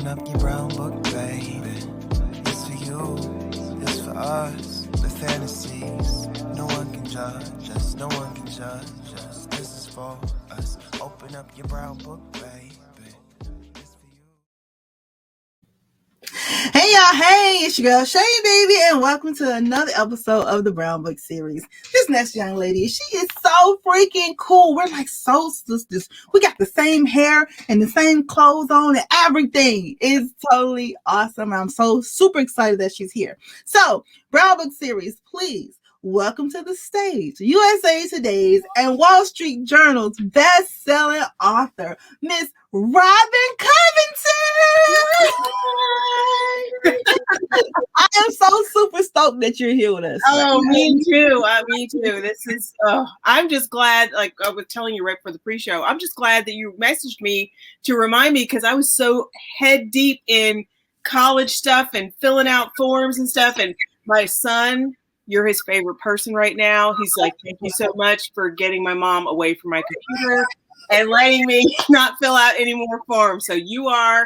Open up your brown book, baby. It's for you, it's for us. The fantasies, no one can judge us, no one can judge us. This is for us. Open up your brown book, baby. It's for you. Hey y'all, hey, it's your girl Shay Baby, and welcome to another episode of the Brown Book series. This next young lady, she is so freaking cool. We're like soul sisters. We got the same hair and the same clothes on and everything. It's totally awesome. I'm so super excited that she's here. So, Brown Book series, please welcome to the stage USA Today's and Wall Street Journal's best-selling author, Miss Robin Covington. I am so super stoked that you're here with us. Oh, me too. Me too. This is, I'm just glad, like I was telling you right for the pre-show, I'm just glad that you messaged me to remind me, because I was so head deep in college stuff and filling out forms and stuff. And my son, you're his favorite person right now. He's like, thank you so much for getting my mom away from my computer and letting me not fill out any more forms. So you are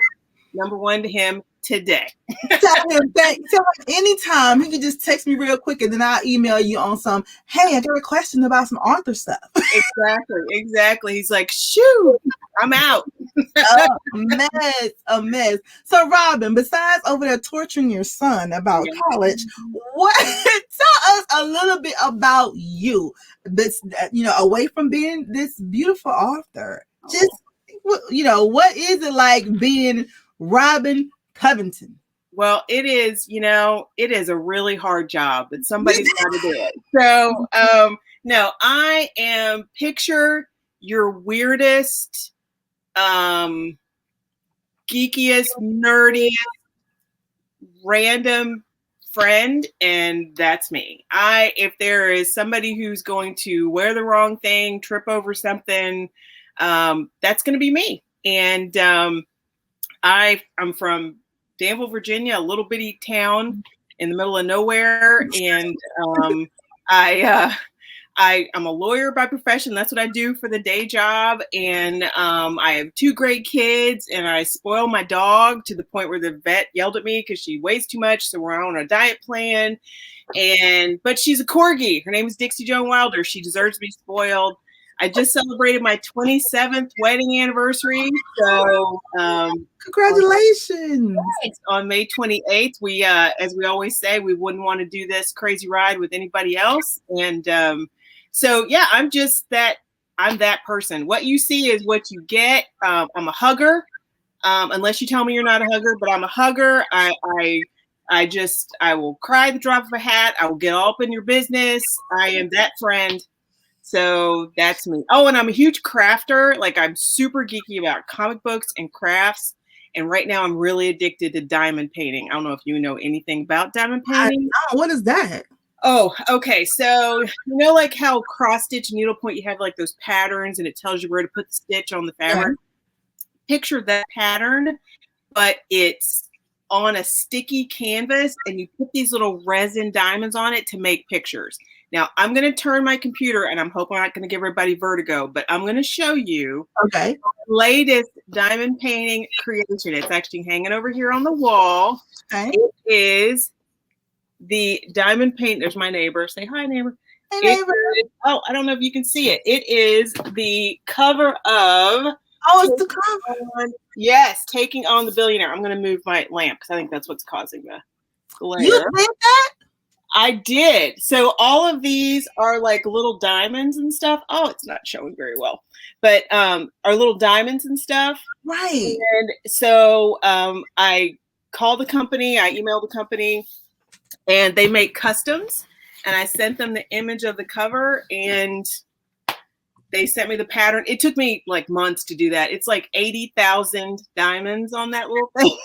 number one to him today. Tell him anytime. He can just text me real quick and then I'll email you on some, hey, I got a question about some author stuff. Exactly. He's like, shoot, I'm out. A mess. So Robin, besides over there torturing your son about college, tell us a little bit about you. This, away from being this beautiful author, just, what is it like being Robin Covington? Well, it is a really hard job, but somebody's got to do it. So, no, I am picture your weirdest, geekiest, nerdiest, random friend, and that's me. If there is somebody who's going to wear the wrong thing, trip over something, that's going to be me. And I'm from Danville, Virginia, a little bitty town in the middle of nowhere. And I'm a lawyer by profession. That's what I do for the day job. And I have 2 great kids, and I spoil my dog to the point where the vet yelled at me because she weighs too much. So we're on a diet plan. But she's a corgi. Her name is Dixie Joan Wilder. She deserves to be spoiled. I just celebrated my 27th wedding anniversary. So congratulations. On May 28th, we, as we always say, we wouldn't want to do this crazy ride with anybody else. And so, yeah, I'm that person. What you see is what you get. I'm a hugger, unless you tell me you're not a hugger, but I'm a hugger. I will cry at the drop of a hat. I will get all up in your business. I am that friend. So that's me. Oh, and I'm a huge crafter. Like, I'm super geeky about comic books and crafts. And right now I'm really addicted to diamond painting. I don't know if you know anything about diamond painting. What is that? Oh, okay. So, like how cross stitch needlepoint, you have like those patterns and it tells you where to put the stitch on the fabric. Yeah. Picture that pattern, but it's on a sticky canvas and you put these little resin diamonds on it to make pictures. Now, I'm going to turn my computer, and I'm hoping I'm not going to give everybody vertigo, but I'm going to show you the latest diamond painting creation. It's actually hanging over here on the wall. Okay. It is the diamond paint. There's my neighbor. Say hi, neighbor. Hey, neighbor. I don't know if you can see it. It is the cover of... Oh, it's the cover. Yes, Taking on the Billionaire. I'm going to move my lamp because I think that's what's causing the glare. You did that? I did. So all of these are like little diamonds and stuff. Oh, it's not showing very well, but are little diamonds and stuff. Right. And so I called the company, I emailed the company, and they make customs. And I sent them the image of the cover, and they sent me the pattern. It took me like months to do that. It's like 80,000 diamonds on that little thing.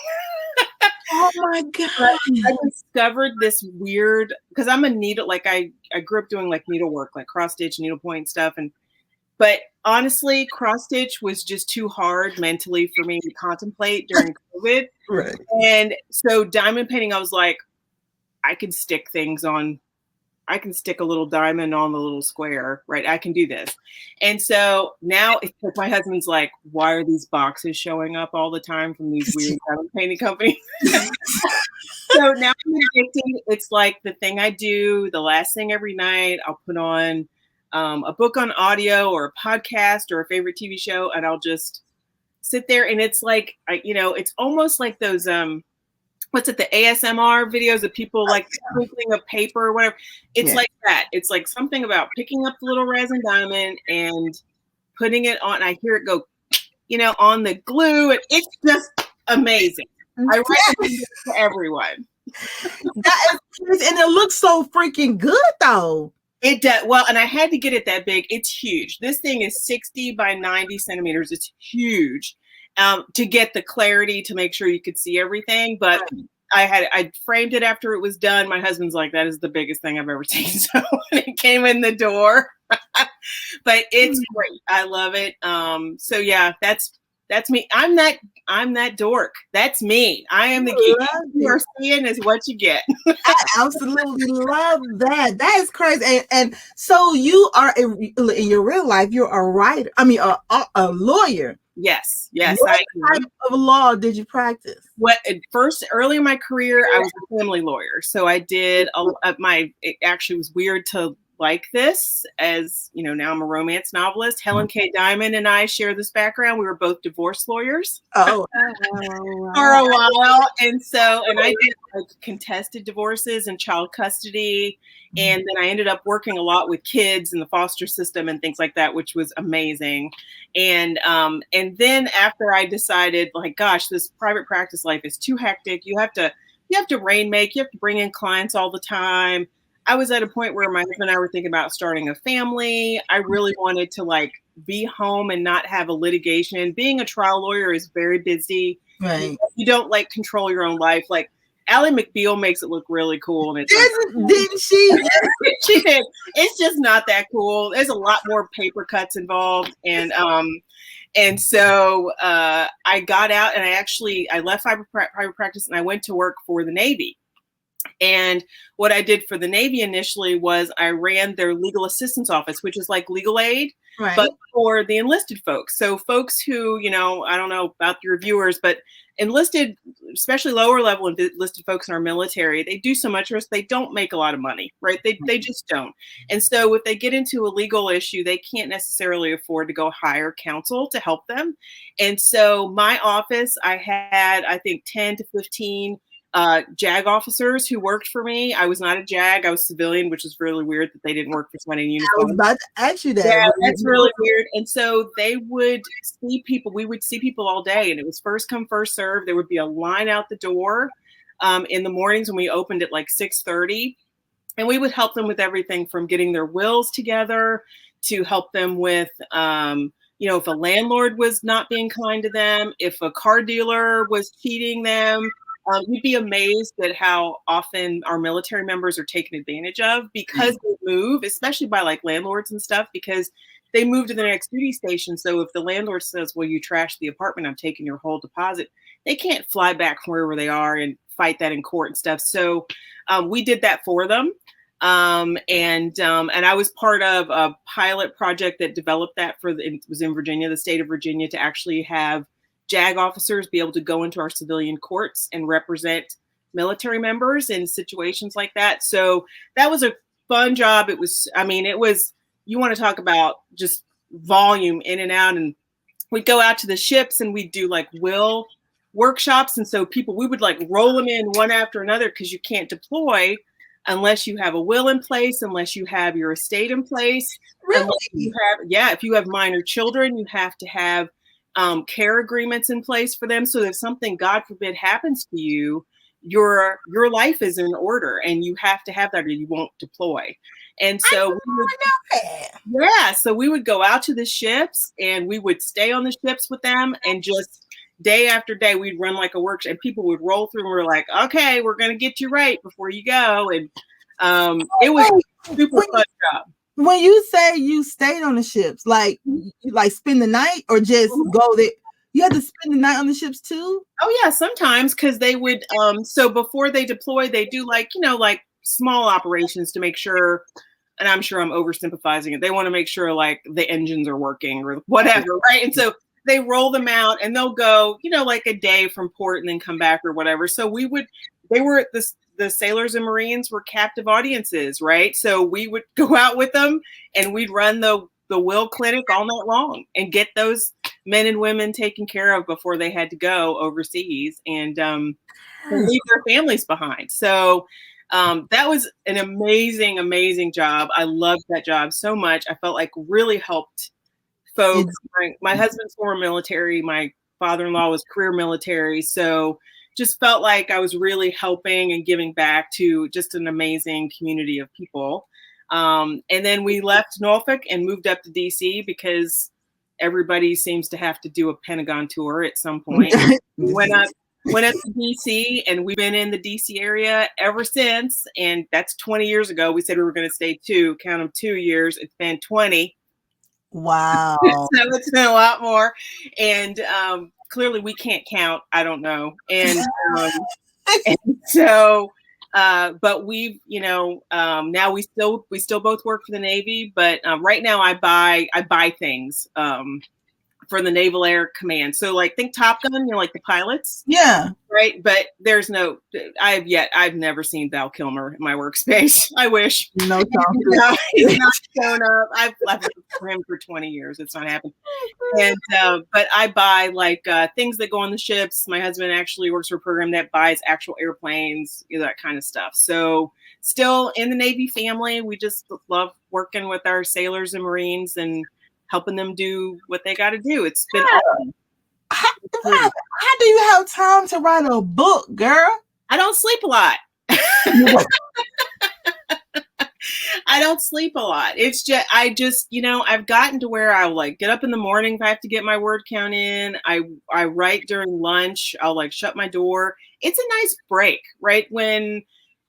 Oh my God. I discovered this weird, because I'm a needle, like I grew up doing like needlework, like cross stitch, needlepoint stuff. But honestly, cross stitch was just too hard mentally for me to contemplate during COVID. Right. And so diamond painting, I was like, I could stick things on I can stick a little diamond on the little square, right? I can do this. And so now it's like my husband's like, why are these boxes showing up all the time from these weird diamond painting companies? So now I'm addicted. It's like the thing I do, the last thing every night. I'll put on a book on audio or a podcast or a favorite TV show, and I'll just sit there. And it's like, it's almost like those, what's it, the ASMR videos of people like sprinkling of paper or whatever. It's like that. It's like something about picking up the little resin diamond and putting it on. I hear it go, on the glue. And it's just amazing. I recommend it to everyone. That is, and it looks so freaking good though. It does. Well, and I had to get it that big. It's huge. This thing is 60 by 90 centimeters. It's huge to get the clarity to make sure you could see everything. But I framed it after it was done. My husband's like, that is the biggest thing I've ever seen. So when it came in the door, but it's great. I love it. So yeah, that's me. I'm that dork. That's me. I am the geek. You are seeing is what you get. I absolutely love that. That is crazy. And so you are in your real life, you're a writer. I mean, a lawyer. Yes. What type of law did you practice? Early in my career, I was a family lawyer. So I did it actually was weird to like this, as now I'm a romance novelist. Helen K. Diamond and I share this background. We were both divorce lawyers for a while. And I did like contested divorces and child custody. And then I ended up working a lot with kids in the foster system and things like that, which was amazing. And then after I decided, like, gosh, this private practice life is too hectic. You have to rainmake, you have to bring in clients all the time. I was at a point where my husband and I were thinking about starting a family. I really wanted to like be home and not have a litigation. Being a trial lawyer is very busy. Right. You don't like control your own life. Like Ally McBeal makes it look really cool. And didn't she? She did. It's just not that cool. There's a lot more paper cuts involved. And so I got out and I left private practice and I went to work for the Navy. And what I did for the Navy initially was I ran their legal assistance office, which is like legal aid, but for the enlisted folks. So folks who, I don't know about your viewers, but enlisted, especially lower level enlisted folks in our military, they do so much risk. They don't make a lot of money, right? They just don't. And so if they get into a legal issue, they can't necessarily afford to go hire counsel to help them. And so my office, I had, I think 10 to 15 JAG officers who worked for me. I was not a JAG. I was civilian, which is really weird that they didn't work for somebody in uniform. I was about to ask you that. Yeah, that's really weird. And so they would see people. We would see people all day, and it was first come, first serve. There would be a line out the door in the mornings when we opened at like 6:30, and we would help them with everything from getting their wills together to help them with if a landlord was not being kind to them, if a car dealer was cheating them. You'd be amazed at how often our military members are taken advantage of because they move, especially by like landlords and stuff, because they move to the next duty station. So if the landlord says, well, you trashed the apartment, I'm taking your whole deposit, they can't fly back from wherever they are and fight that in court and stuff. So we did that for them. And I was part of a pilot project that developed that it was in Virginia, the state of Virginia, to actually have JAG officers be able to go into our civilian courts and represent military members in situations like that. So that was a fun job. It was, you want to talk about just volume in and out. And we'd go out to the ships and we'd do like will workshops. And so we would like roll them in one after another because you can't deploy unless you have a will in place, unless you have your estate in place. Really? If you have minor children, you have to have care agreements in place for them. So if something, God forbid, happens to you, your life is in order and you have to have that or you won't deploy. And so we would go out to the ships and we would stay on the ships with them and just day after day, we'd run like a workshop and people would roll through and we're like, okay, we're going to get you right before you go. And it was a super fun job. When you say you stayed on the ships, like you like spend the night or just go there? You had to spend the night on the ships too? Oh yeah, sometimes because they would. So before they deploy, they do like small operations to make sure, and I'm sure I'm oversimplifying it. They want to make sure like the engines are working or whatever, right? And so they roll them out and they'll go, like a day from port and then come back or whatever. So the sailors and Marines were captive audiences, right? So we would go out with them and we'd run the will clinic all night long and get those men and women taken care of before they had to go overseas and leave their families behind. So that was an amazing, amazing job. I loved that job so much. I felt like really helped folks. My husband's former military. My father-in-law was career military. So just felt like I was really helping and giving back to just an amazing community of people. And then we left Norfolk and moved up to DC because everybody seems to have to do a Pentagon tour at some point. Went up to DC and we've been in the DC area ever since. And that's 20 years ago. We said we were going to stay 2 years. It's been 20. Wow. So it's been a lot more. And clearly we can't count. I don't know. And, so, but we've, now we still both work for the Navy, but right now I buy things for the Naval Air Command. So like think Top Gun, like the pilots. Yeah. Right. But I've never seen Val Kilmer in my workspace. I wish. No, he's not shown up. I've left for him for 20 years. It's not happened. And, but I buy like things that go on the ships. My husband actually works for a program that buys actual airplanes, that kind of stuff. So still in the Navy family, we just love working with our sailors and Marines and helping them do what they got to do. It's been awesome. How do you have time to write a book, girl? I don't sleep a lot. I don't sleep a lot. It's just, I've gotten to where I'll like get up in the morning if I have to get my word count in. I write during lunch. I'll like shut my door. It's a nice break, right? When,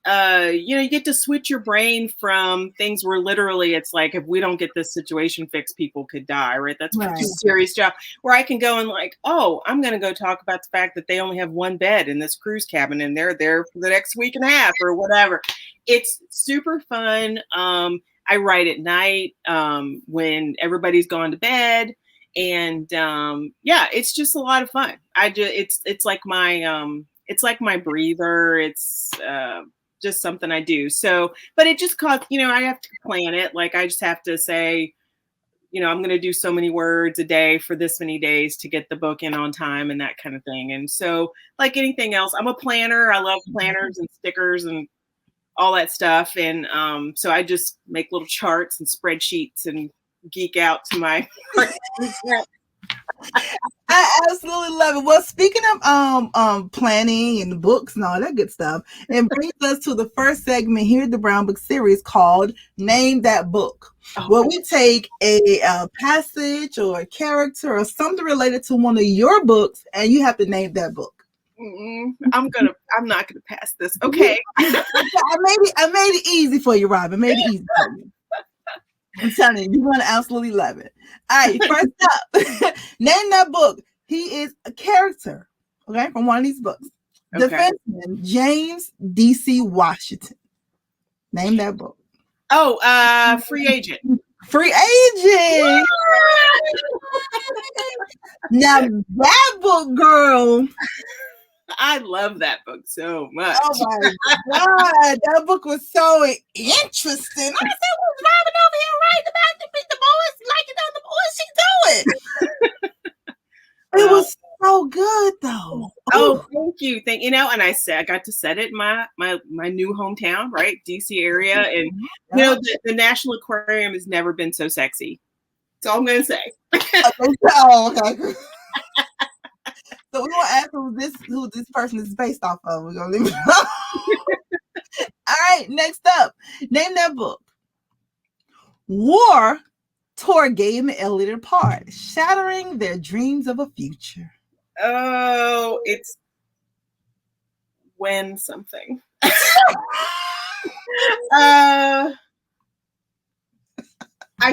you get to switch your brain from things where literally it's like, if we don't get this situation fixed, people could die, right? That's a serious job where I can go and like, oh, I'm going to go talk about the fact that they only have one bed in this cruise cabin and they're there for the next week and a half or whatever. It's super fun. I write at night when everybody's gone to bed. And it's just a lot of fun. It's like my breather. It's just something I do. So, but it just costs, I have to plan it. Like I just have to say, I'm going to do so many words a day for this many days to get the book in on time and that kind of thing. And so like anything else, I'm a planner. I love planners and stickers and all that stuff. And so I just make little charts and spreadsheets and geek out to my I absolutely love it. Well, speaking of planning and books and all that good stuff, it brings us to the first segment here at the Brown Book series called Name That Book. Where we take a passage or a character or something related to one of your books and you have to name that book. I'm not gonna pass this. Okay. I made it easy for you, Robin. Made it easy for you. I'm telling you, you're gonna absolutely love it. All right, first up, name that book. He is a character, okay, from one of these books. Okay. Defenseman James D.C. Washington. Name that book. Oh, Free Agent. Free Agent. Now that book, girl. I love that book so much. Oh my God, that book was so interesting. I said, "What's Robin over here writing about the boys liking on the boys she doing?" It was so good, though. Oh, thank you. And I got to set it in my new hometown, right, DC area, and the National Aquarium has never been so sexy. That's all I'm gonna say. Okay. So we're gonna ask who this person is based off of. We're gonna leave it alone. All right, next up, name that book. War tore Gabe and Elliot apart, shattering their dreams of a future. Oh, it's When something. I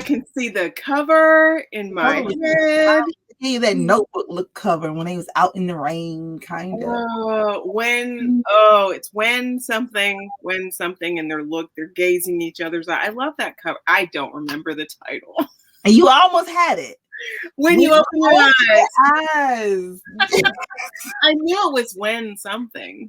can see the cover in my head. Yeah, that Notebook look cover when they was out in the rain, kind of. It's when something, and they're gazing each other's eye. I love that cover. I don't remember the title. And you almost had it. When you open your eyes. I knew it was when something.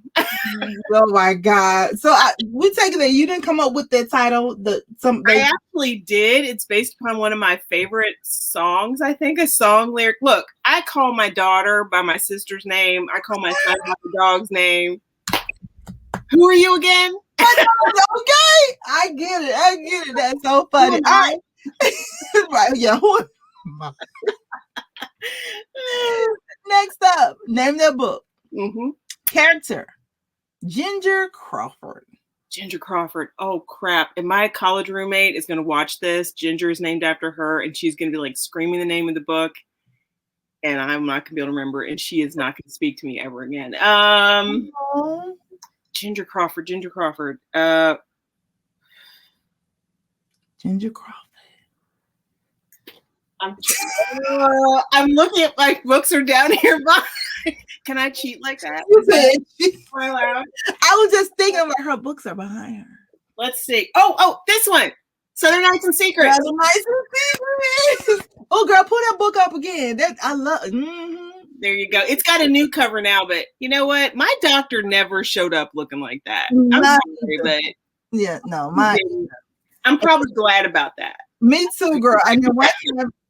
Oh my God. So we take it that you didn't come up with that title. I actually did. It's based upon one of my favorite songs, I think, a song lyric. Look, I call my daughter by my sister's name. I call my son by the dog's name. Who are you again? Okay. I get it. That's so funny. All right. Right. Yeah. Next up, name that book. Mm-hmm. Character, Ginger Crawford. Ginger Crawford. Oh, crap. And my college roommate is going to watch this. Ginger is named after her, and she's going to be like screaming the name of the book. And I'm not going to be able to remember, and she is not going to speak to me ever again. Ginger Crawford. Ginger Crawford. I'm looking at my books are down here. Can I cheat like that? Am I allowed? I was just thinking about her books are behind her. Let's see. Oh, this one. Southern Nights and Secrets. Southern Nights and Secrets. Oh, girl, pull that book up again. I love it. Mm-hmm. There you go. It's got a new cover now, but you know what? My doctor never showed up looking like that. I'm sorry, but yeah, no, I'm probably glad about that. Me too, girl. I mean,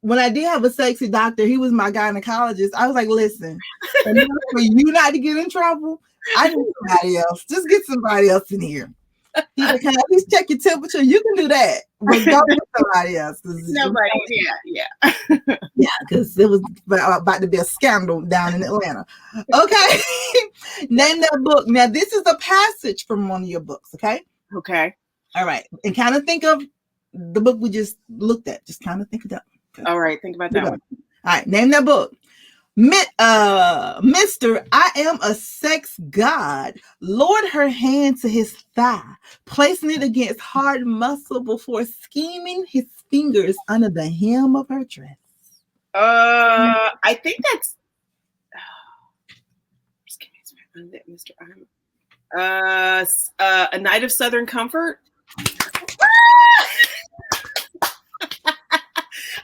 when I did have a sexy doctor, he was my gynecologist. I was like, listen, for you not to get in trouble, I need somebody else. Just get somebody else in here. He's like, can I at least check your temperature? You can do that, but don't get somebody else. Nobody, yeah. Yeah, because it was about to be a scandal down in Atlanta. Okay. Name that book. Now, this is a passage from one of your books, okay? Okay. All right. And kind of think of the book we just looked at. Just kind of think of that. Okay. All right. Think about that one. All right. Name that book. Mr. I am a sex god lowered her hand to his thigh, placing it against hard muscle before scheming his fingers under the hem of her dress. I think that's Mr. A Night of Southern Comfort.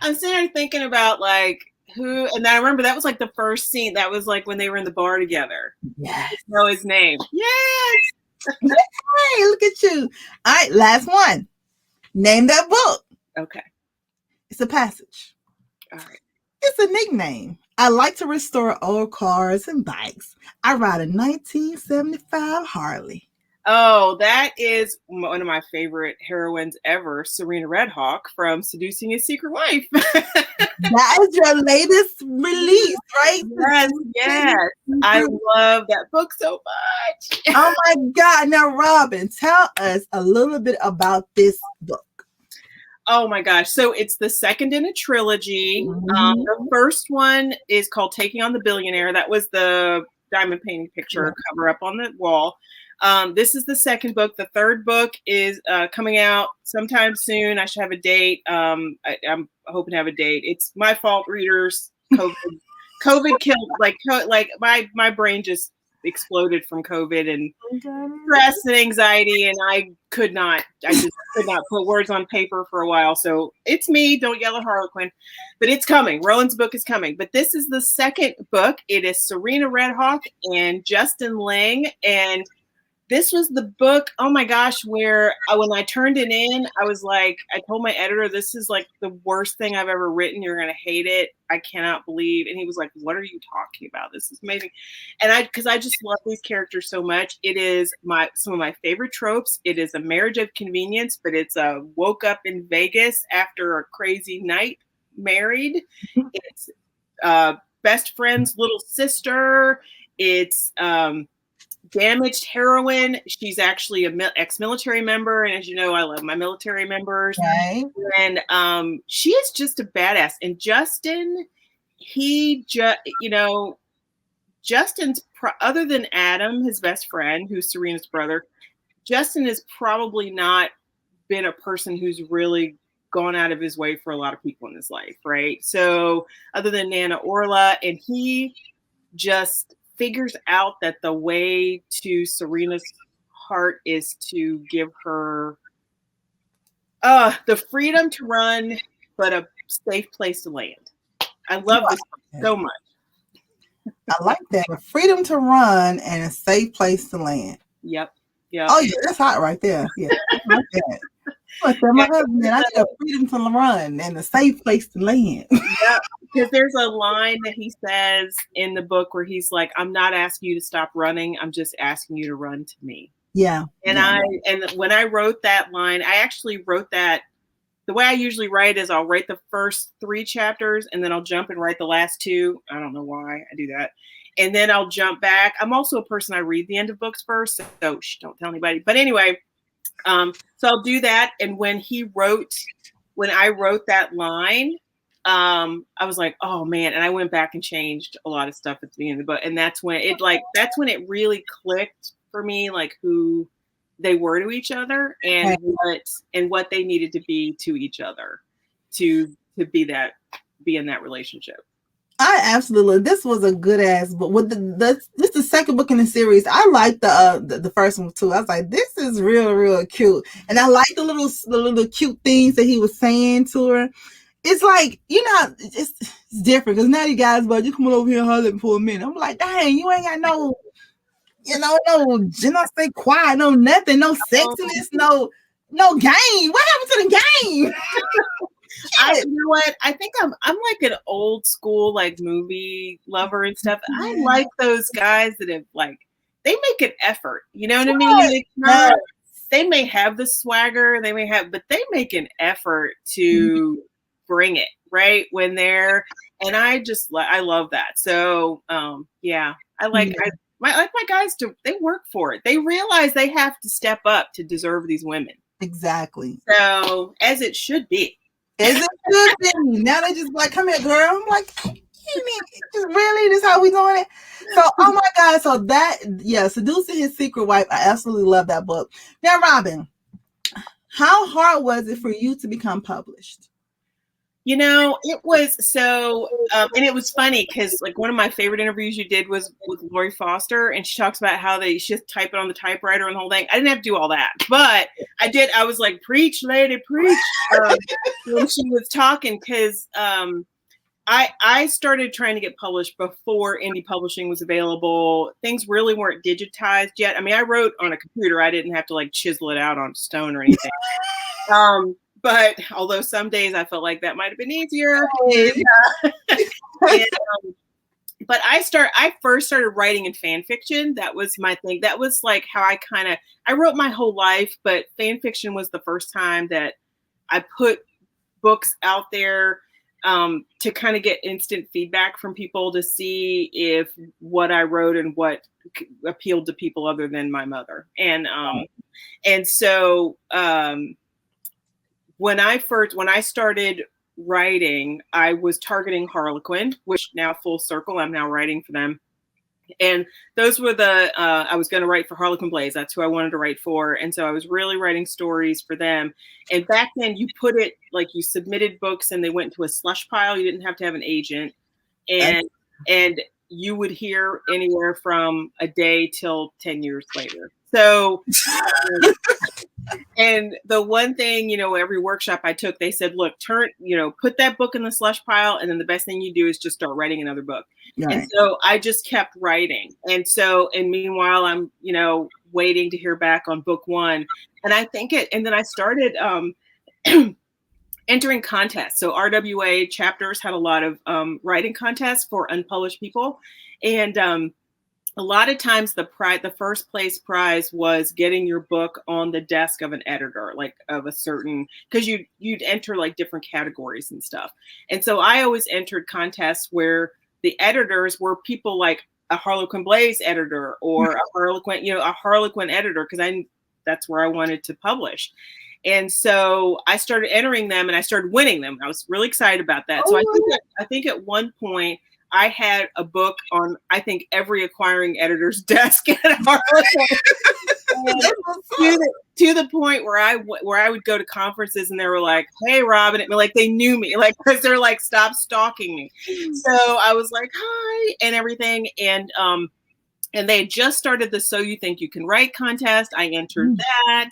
I'm sitting there thinking about like who, and I remember that was like the first scene. That was like when they were in the bar together. Yes. I know his name. Yes. Hey, look at you. All right, last one. Name that book. Okay. It's a passage. All right. It's a nickname. I like to restore old cars and bikes. I ride a 1975 Harley. Oh, that is one of my favorite heroines ever, Serena Redhawk from Seducing His Secret Wife. That is your latest release, right? Yes. I love that book so much. Oh my God. Now, Robin, tell us a little bit about this book. Oh my gosh. So it's the second in a trilogy. The first one is called Taking on the Billionaire. That was the diamond painting picture cover up on the wall. This is the second book. The third book is coming out sometime soon. I should have a date. I'm hoping to have a date. It's my fault, readers. COVID killed, like my brain just exploded from COVID and stress and anxiety, and I just could not put words on paper for a while. So it's me. Don't yell at Harlequin, but it's coming. Rowan's book is coming. But this is the second book. It is Serena Redhawk and Justin Lang, and this was the book, oh my gosh, where when I turned it in, I was like, I told my editor, this is like the worst thing I've ever written. You're going to hate it. I cannot believe. And he was like, what are you talking about? This is amazing. And because I just love these characters so much. It is some of my favorite tropes. It is a marriage of convenience, but it's a woke up in Vegas after a crazy night married. It's best friend's little sister. It's damaged heroine. She's actually a ex-military member, and as you know, I love my military members. Okay. And she is just a badass. And Justin, Justin's other than Adam, his best friend, who's Serena's brother, Justin has probably not been a person who's really gone out of his way for a lot of people in his life, right? So other than Nana Orla, and he just figures out that the way to Serena's heart is to give her the freedom to run, but a safe place to land. I love this so much. I like that. The freedom to run and a safe place to land. Yep. Oh yeah, that's hot right there. Yeah, I like that. I said, my husband, I need a freedom to run and a safe place to land. Yeah, because there's a line that he says in the book where he's like, "I'm not asking you to stop running. I'm just asking you to run to me." Yeah. And when I wrote that line, I actually wrote that. The way I usually write is I'll write the first 3 chapters and then I'll jump and write the last 2. I don't know why I do that. And then I'll jump back. I'm also a person, I read the end of books first, so don't tell anybody. But anyway, so I'll do that. And when I wrote that line, I was like, oh man. And I went back and changed a lot of stuff at the beginning of the book. And that's when it really clicked for me, like who they were to each other and what they needed to be to each other to be in that relationship. I absolutely. This was a good ass book. With this is the second book in the series. I like the first one too. I was like, this is real cute, and I like the little cute things that he was saying to her. It's like, it's different because now you guys, but you coming over here hollering for a minute. I'm like, dang, you ain't got no, stay quiet, no nothing, no sexiness, no game. What happened to the game? You know what? I think I'm like an old school like movie lover and stuff. Yeah. I like those guys that have they make an effort. You know what I mean? They may have the swagger, but they make an effort to bring it right when they're. And I love that. So yeah, I like my guys they work for it. They realize they have to step up to deserve these women. Exactly. So as it should be. Is it good thing? Now they just like, come here, girl. I'm like, you mean really? This is how we doing it? So, oh my God. So Seducing His Secret Wife. I absolutely love that book. Now, Robin, how hard was it for you to become published? It was so, and it was funny because one of my favorite interviews you did was with Lori Foster, and she talks about how she just type it on the typewriter and the whole thing. I didn't have to do all that, but I did. I was like, preach, lady, preach. When she was talking, because I started trying to get published before indie publishing was available. Things really weren't digitized yet. I mean, I wrote on a computer. I didn't have to chisel it out on stone or anything. But although some days I felt like that might have been easier. But I first started writing in fan fiction. That was my thing. That was how I wrote my whole life, but fan fiction was the first time that I put books out there to kind of get instant feedback from people to see if what I wrote and what appealed to people other than my mother. And so when I started writing, I was targeting Harlequin, which now full circle, I'm now writing for them. And those were I was going to write for Harlequin Blaze. That's who I wanted to write for. And so I was really writing stories for them. And back then you put it you submitted books and they went into a slush pile. You didn't have to have an agent. And you would hear anywhere from a day till 10 years later. So, and the one thing, every workshop I took, they said, look, put that book in the slush pile. And then the best thing you do is just start writing another book. Right. And so I just kept writing. And meanwhile, I'm, waiting to hear back on book 1. And and then I started entering contests. So RWA chapters had a lot of writing contests for unpublished people. And, a lot of times the first place prize was getting your book on the desk of an editor, of a certain, because you'd enter different categories and stuff. And so I always entered contests where the editors were people like a Harlequin Blaze editor or a Harlequin editor, because that's where I wanted to publish. And so I started entering them and I started winning them. I was really excited about that. So I think at one point I had a book on, I think, every acquiring editor's desk at Harlequin. to the point where I would go to conferences and they were like, "Hey, Robin," like they knew me, like because they're like, "Stop stalking me." So I was like, "Hi," and everything, and they had just started the So You Think You Can Write contest. I entered that.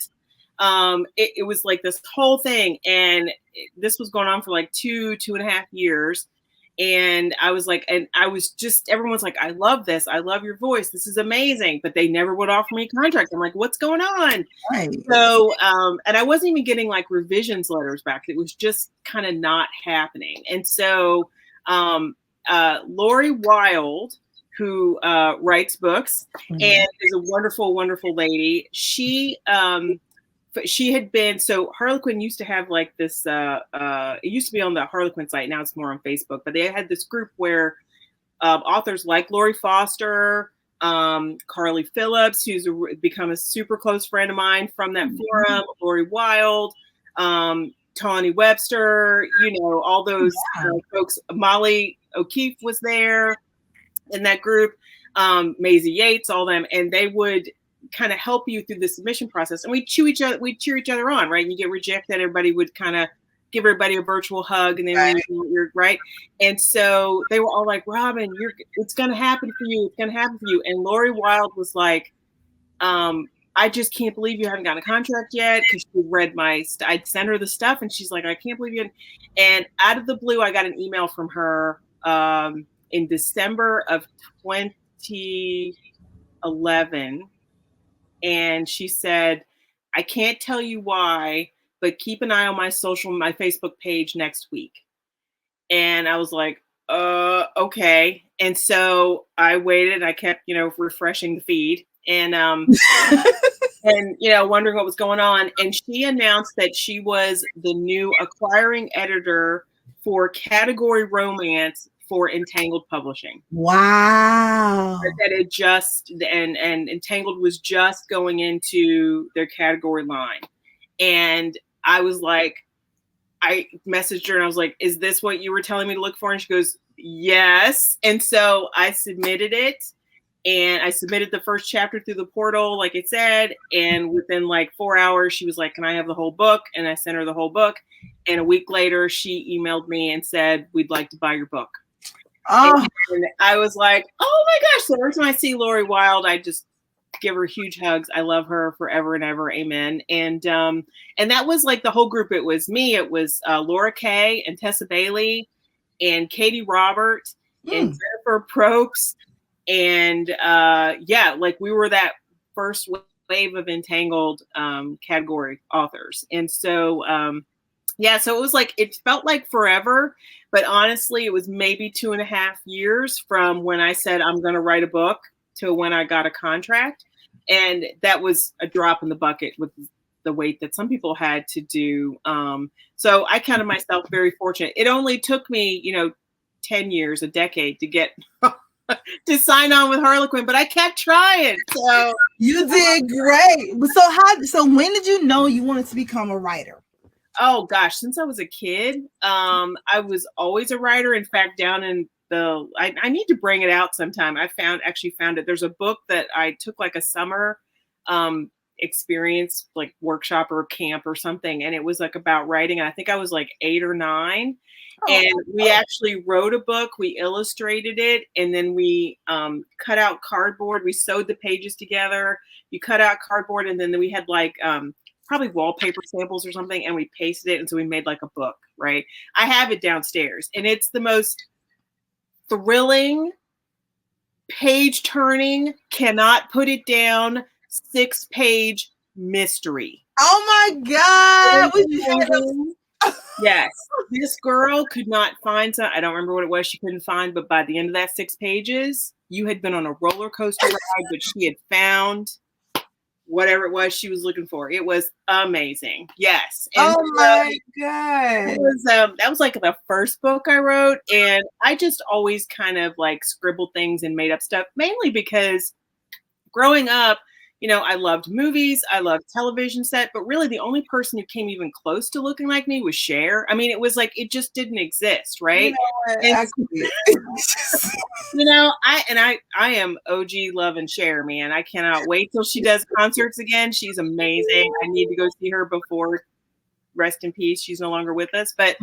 It was like this whole thing, and this was going on for like 2.5 years. And I was like, everyone's like, "I love this. I love your voice. This is amazing." But they never would offer me a contract. I'm like, "What's going on?" Right. So, and I wasn't even getting like revisions letters back. It was just kind of not happening. And so, Lori Wilde, who writes books and is a wonderful, wonderful lady. She had been, so Harlequin used to have like this, it used to be on the Harlequin site. Now it's more on Facebook, but they had this group where authors like Lori Foster, Carly Phillips, who's become a super close friend of mine from that forum, Lori Wilde, Tawny Webster, all those folks. Molly O'Keefe was there in that group, Maisie Yates, all them, and they would kind of help you through the submission process. And we'd cheer each other on, right? And you get rejected, everybody would kind of give everybody a virtual hug, and then you're right. And so they were all like, "Robin, it's going to happen for you. It's going to happen for you." And Lori Wilde was like, "I just can't believe you haven't gotten a contract yet," because she read I'd sent her the stuff, and she's like, "I can't believe you." And out of the blue, I got an email from her in December of 2011. And she said, "I can't tell you why, but keep an eye on my Facebook page next week." And I was like, okay. And so I waited. I kept, refreshing the feed and, and, wondering what was going on. And she announced that she was the new acquiring editor for category romance for Entangled Publishing. Wow. That it just, and Entangled was just going into their category line. And I was like, I messaged her and I was like, "Is this what you were telling me to look for?" And she goes, "Yes." And so I submitted it, and I submitted the first chapter through the portal, like it said. And within like 4 hours, she was like, "Can I have the whole book?" And I sent her the whole book. And a week later, she emailed me and said, "We'd like to buy your book." Oh. And I was like, "Oh my gosh." So every time I see Lori Wilde, I just give her huge hugs. I love her forever and ever. Amen. And that was like the whole group. It was me. It was Laura Kay and Tessa Bailey and Katie Robert and Jennifer Probst. And like we were that first wave of Entangled category authors. And so, so it was like, it felt like forever, but honestly, it was maybe 2.5 years from when I said I'm going to write a book to when I got a contract. And that was a drop in the bucket with the weight that some people had to do. So I counted myself very fortunate. It only took me, 10 years, a decade to get to sign on with Harlequin, but I kept trying. So you did great. So when did you know you wanted to become a writer? Oh gosh, since I was a kid, I was always a writer. In fact, down in I need to bring it out sometime. I actually found it. There's a book that I took like a summer experience, like workshop or camp or something. And it was like about writing. And I think I was like 8 or 9. And we actually wrote a book. We illustrated it. And then we cut out cardboard. We sewed the pages together. You cut out cardboard. And then we had like probably wallpaper samples or something. And we pasted it. And so we made like a book, right? I have it downstairs. And it's the most thrilling, page-turning, cannot put it down, 6-page mystery. Oh my God! Yes, this girl could not find I don't remember what it was she couldn't find, but by the end of that 6 pages, you had been on a roller coaster ride, but she had found whatever it was she was looking for. It was amazing. Yes. And my God. That was like the first book I wrote. And I just always kind of like scribbled things and made up stuff, mainly because growing up, I loved movies, I loved television set, but really the only person who came even close to looking like me was Cher. I mean, it was like it just didn't exist, right? And, I am OG loving Cher, man. I cannot wait till she does concerts again. She's amazing. I need to go see her before, rest in peace, she's no longer with us, but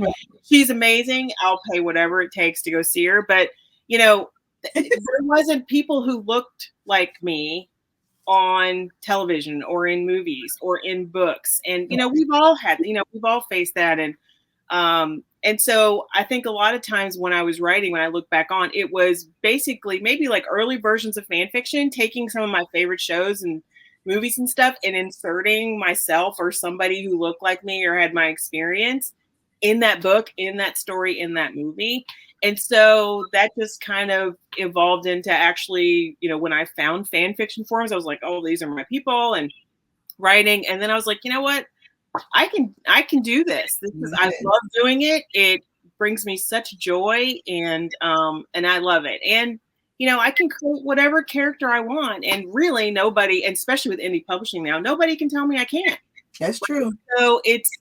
she's amazing. I'll pay whatever it takes to go see her. But there wasn't people who looked like me on television or in movies or in books. And, we've all faced that. And so I think a lot of times when I was writing, when I look back on, it was basically maybe like early versions of fan fiction, taking some of my favorite shows and movies and stuff and inserting myself or somebody who looked like me or had my experience in that book, in that story, in that movie. And so that just kind of evolved into actually, when I found fan fiction forums, I was like, oh, these are my people and writing. And then I was like, you know what? I can do this. I love doing it. It brings me such joy and I love it. And, I can create whatever character I want. And really nobody, and especially with indie publishing now, nobody can tell me I can't. That's true. So it's,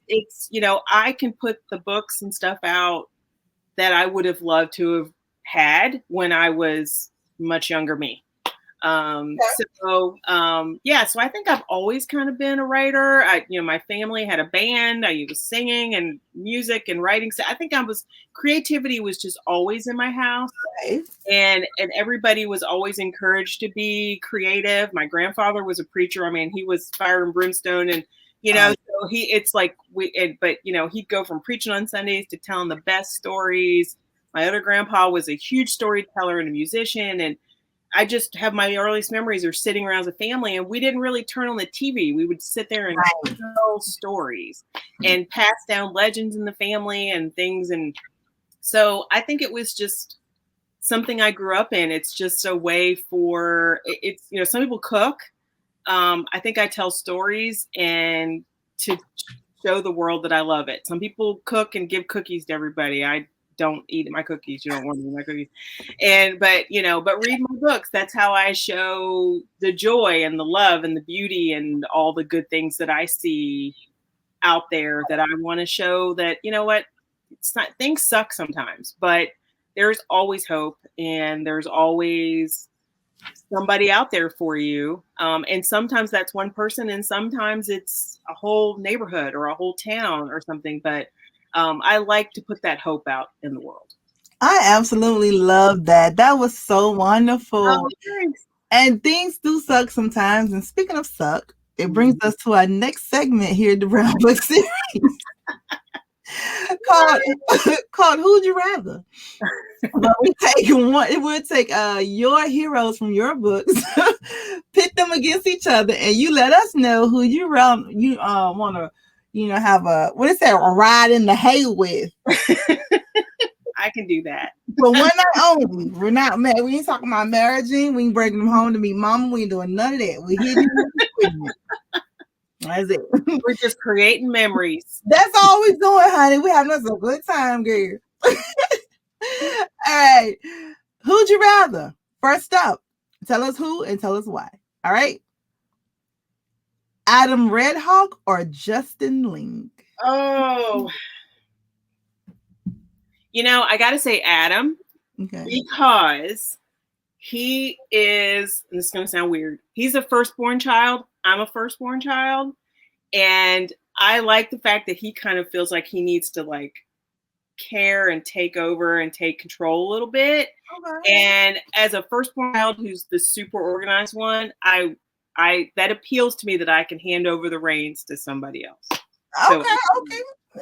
I can put the books and stuff out that I would have loved to have had when I was much younger me. So I think I've always kind of been a writer. My family had a band. I was singing and music and writing. So I think creativity was just always in my house. Right. And everybody was always encouraged to be creative. My grandfather was a preacher. I mean, he was fire and brimstone and, so he'd go from preaching on Sundays to telling the best stories. My other grandpa was a huge storyteller and a musician. And I just have my earliest memories are sitting around as a family, and we didn't really turn on the TV. We would sit there and tell stories and pass down legends in the family and things. And so I think it was just something I grew up in. It's just a way for some people cook. I think I tell stories and to show the world that I love it. Some people cook and give cookies to everybody. I don't eat my cookies. You don't want to eat my cookies. But read my books. That's how I show the joy and the love and the beauty and all the good things that I see out there that I want to show that, it's not, things suck sometimes, but there's always hope and there's always somebody out there for you. And sometimes that's one person and sometimes it's a whole neighborhood or a whole town or something. But I like to put that hope out in the world. I absolutely love that. That was so wonderful. Oh, thanks. And things do suck sometimes. And speaking of suck, it brings us to our next segment here at the Brown Book Series. called Who'd You Rather? But we'll take your heroes from your books, pit them against each other, and you let us know who you want to have a ride in the hay with. I can do that. But one night only. We're not married. We ain't talking about marrying. We ain't bringing them home to meet mama. We ain't doing none of that. We're hitting equipment. That's it. We're just creating memories. That's all we're doing, honey. We having us a good time, girl. All right. Who'd you rather? First up, tell us who and tell us why. All right. Adam Redhawk or Justin Ling? Oh. I got to say Adam, because he is, and this is going to sound weird, he's a firstborn child. I'm a firstborn child. And I like the fact that he kind of feels like he needs to care and take over and take control a little bit. Okay. And as a firstborn child who's the super organized one, I that appeals to me that I can hand over the reins to somebody else. Okay.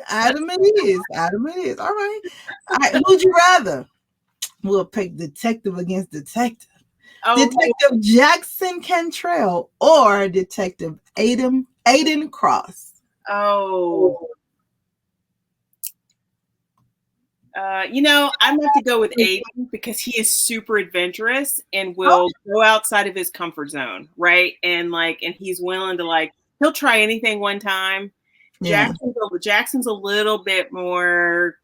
Adam it is. All right. Who'd you rather? We'll pick detective against detective. Oh, Detective Jackson Cantrell or Detective Aiden Cross? Oh. I'm going to have to go with Aiden because he is super adventurous and will go outside of his comfort zone, right? And he's willing to he'll try anything one time. Yeah. Jackson's a little bit more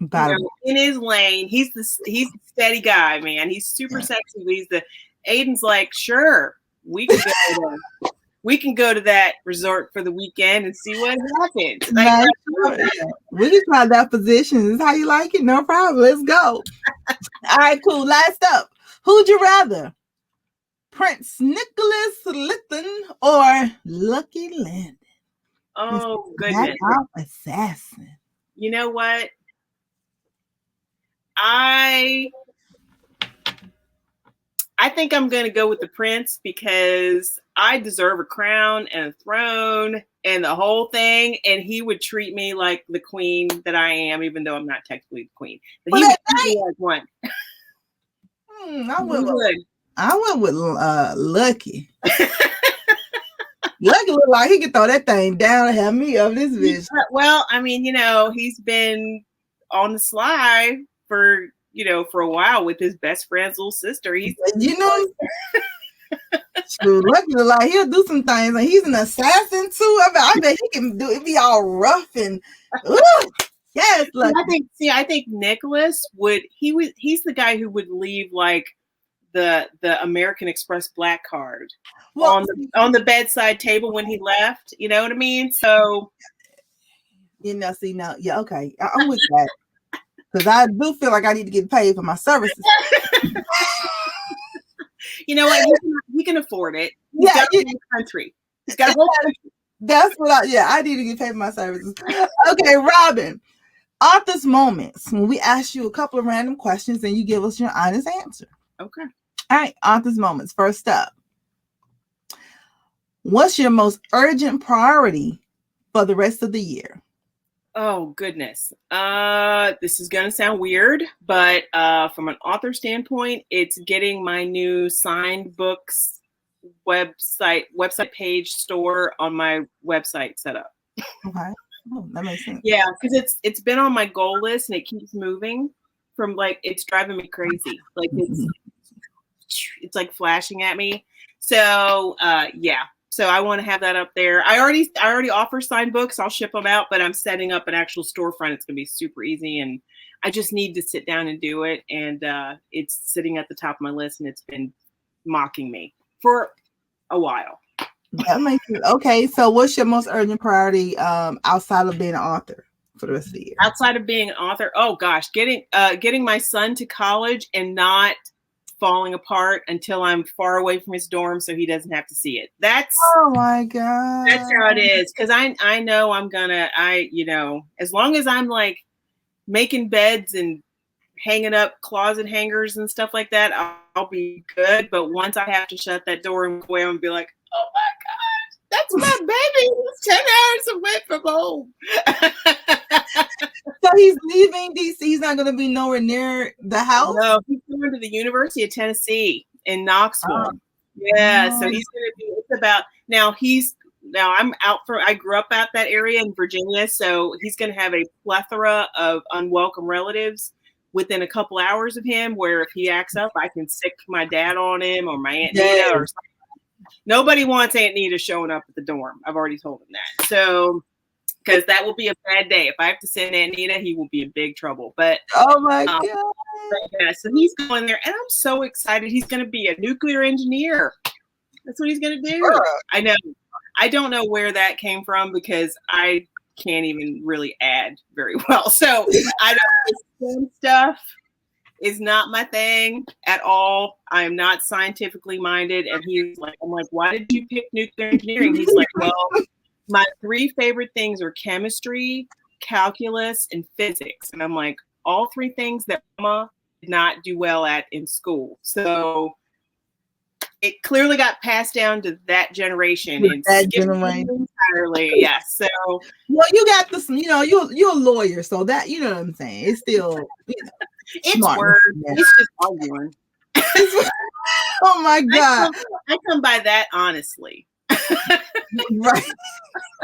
in his lane. He's the steady guy, man. He's super sexy. Aiden's sure, we can go to that resort for the weekend and see what happens. We can try that position. Is how you like it? No problem. Let's go. All right, cool. Last up, who'd you rather? Prince Nicholas Litton or Lucky Landon? Oh, goodness. Assassin. You know what? I think I'm going to go with the prince because I deserve a crown and a throne and the whole thing. And he would treat me like the queen that I am, even though I'm not technically the queen. But he would treat me like one. I went with Lucky. Lucky look like he could throw that thing down and have me of this vision. Well, I mean, he's been on the sly for a while with his best friend's little sister. Lucky look like he'll do some things, and he's an assassin too. I bet he can do it. Be all rough and yes. Lucky. I think Nicholas he's the guy who would leave like the American Express black card on the bedside table when he left. You know what I mean? So yeah, okay, I'm with that. Because I do feel like I need to get paid for my services. You know what? He can afford it. He's got a whole country. He's got a whole country. That's what I need to get paid for my services. Okay, Robin. Author's moments. When we ask you a couple of random questions and you give us your honest answer. Okay. All right, author's moments. First up. What's your most urgent priority for the rest of the year? Oh, goodness. This is going to sound weird, but from an author standpoint, it's getting my new signed books website page store on my website set up. Okay. Oh, that makes sense. Yeah, because it's been on my goal list and it keeps moving from it's driving me crazy. Like it's like flashing at me. So yeah. So I want to have that up there. I already offer signed books. I'll ship them out, but I'm setting up an actual storefront. It's going to be super easy, and I just need to sit down and do it. And it's sitting at the top of my list, and it's been mocking me for a while. That makes sense. Okay, so what's your most urgent priority outside of being an author for the rest of the year? Outside of being an author, oh gosh, getting my son to college and not falling apart until I'm far away from his dorm so he doesn't have to see it. Oh my God. That's how it is. Cause I know I'm gonna, as long as I'm like making beds and hanging up closet hangers and stuff like that, I'll be good. But once I have to shut that door and go away, I'm gonna be like, oh my God, that's my baby. He's 10 hours away from home. So he's leaving DC. He's not going to be nowhere near the house. No, he's going to the University of Tennessee in Knoxville. Yeah, so he's going to be. It's about now. I'm out for. I grew up out that area in Virginia, so he's going to have a plethora of unwelcome relatives within a couple hours of him. Where if he acts up, I can sick my dad on him or my Aunt Nita or something. Nobody wants Aunt Nita showing up at the dorm. I've already told him that. So. Because that will be a bad day. If I have to send Aunt Nita, he will be in big trouble. But oh my God. Yeah, so he's going there, and I'm so excited. He's going to be a nuclear engineer. That's what he's going to do. Sure. I know. I don't know where that came from because I can't even really add very well. So I don't stuff is not my thing at all. I'm not scientifically minded. And he's like, I'm like, why did you pick nuclear engineering? He's like, well, my 3 favorite things are chemistry, calculus, and physics. And I'm like, all 3 things that Mama did not do well at in school. So it clearly got passed down to that generation. And that generation entirely. Yeah. So well, you got this, you're a lawyer, so that what I'm saying. It's still it's words. Yeah. It's just arguing. Oh my God. I come by that honestly. Right.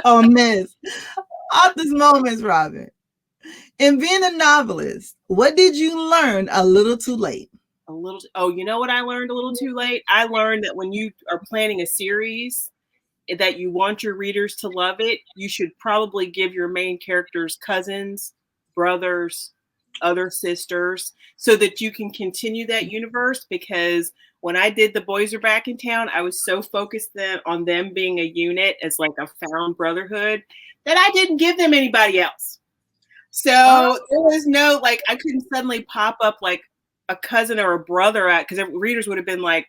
Oh, miss. Author's moments, Robin. In being a novelist, what did you learn a little too late? You know what I learned a little too late? I learned that when you are planning a series that you want your readers to love it, you should probably give your main characters cousins, brothers, other sisters, so that you can continue that universe. Because when I did The Boys Are Back in Town, I was so focused on them being a unit as like a found brotherhood that I didn't give them anybody else. So there was no, like, I couldn't suddenly pop up like a cousin or a brother at, because readers would have been like,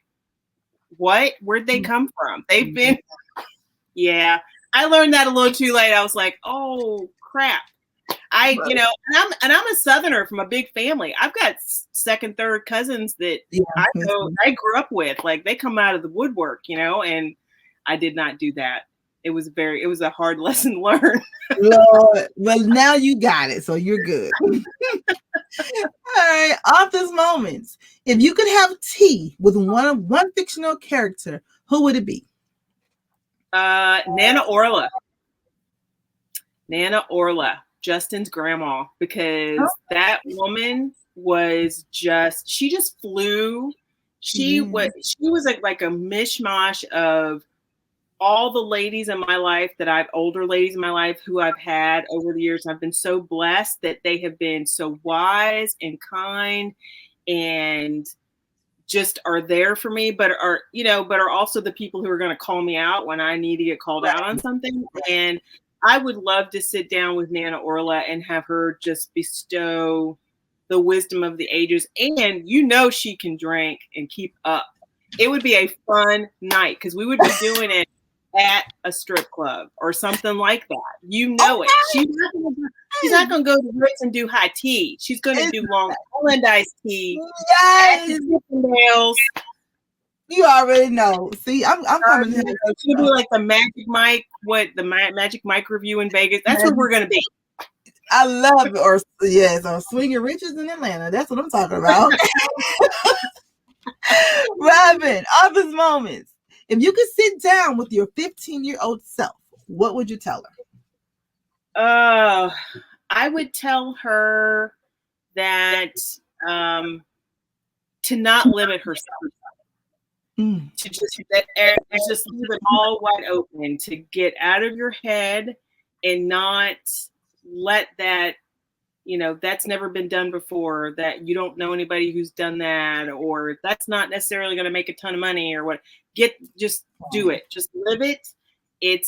what? Where'd they come from? They've been, yeah. I learned that a little too late. I was like, oh crap. I'm a Southerner from a big family. I've got second, third cousins that I grew up with. Like, they come out of the woodwork, and I did not do that. It was a hard lesson learned. Lord, well, now you got it, so you're good. All right, author's moments. If you could have tea with one fictional character, who would it be? Nana Orla. Nana Orla, Justin's grandma, because that woman was she just flew. She was like a mishmash of all the ladies in my life older ladies in my life who I've had over the years. I've been so blessed that they have been so wise and kind and just are there for me, but are also the people who are going to call me out when I need to get called out on something. And I would love to sit down with Nana Orla and have her just bestow the wisdom of the ages. And she can drink and keep up. It would be a fun night because we would be doing it at a strip club or something like that. It. She's not going to go to Ritz and do high tea. She's going to do Long Island iced tea. Yes. Nails. You already know. See, I'm coming here. She'll do like the Magic Mike, Magic Mike review in Vegas. That's where we're going to be. I love it. Or Swinging Riches in Atlanta. That's what I'm talking about. Robin, author's moments. If you could sit down with your 15-year-old self, what would you tell her? I would tell her that to not limit herself. To just leave it all wide open, to get out of your head and not let that, that's never been done before, that you don't know anybody who's done that, or that's not necessarily going to make a ton of money or what. Just do it. Just live it. When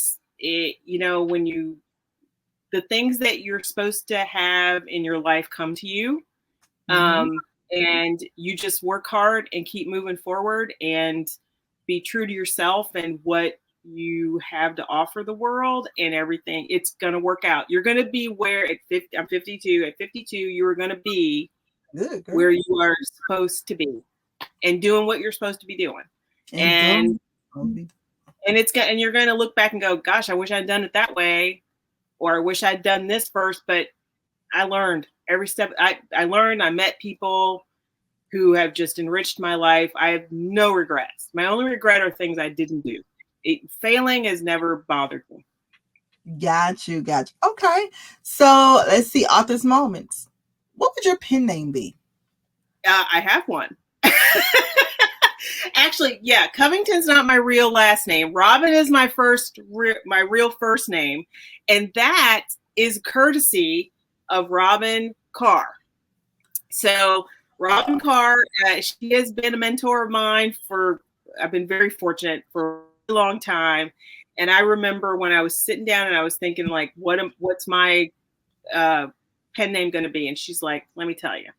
the things that you're supposed to have in your life come to you. And you just work hard and keep moving forward and be true to yourself and what you have to offer the world and everything. It's going to work out. You're going to be where I'm 52. At 52, you are going to be where you are supposed to be and doing what you're supposed to be doing. And you're going to look back and go, gosh, I wish I'd done it that way. Or I wish I'd done this first, but I learned every step. I learned, I met people who have just enriched my life. I have no regrets. My only regret are things I didn't do. Failing has never bothered me. Got you. Okay. So let's see, author's moments. What would your pen name be? I have one. Actually, yeah, Covington's not my real last name. Robin is my real first name. And that is courtesy of Robin Carr. So Robin Carr, she has been a mentor of mine I've been very fortunate for a long time. And I remember when I was sitting down and I was thinking like, what's my pen name going to be? And she's like, let me tell you.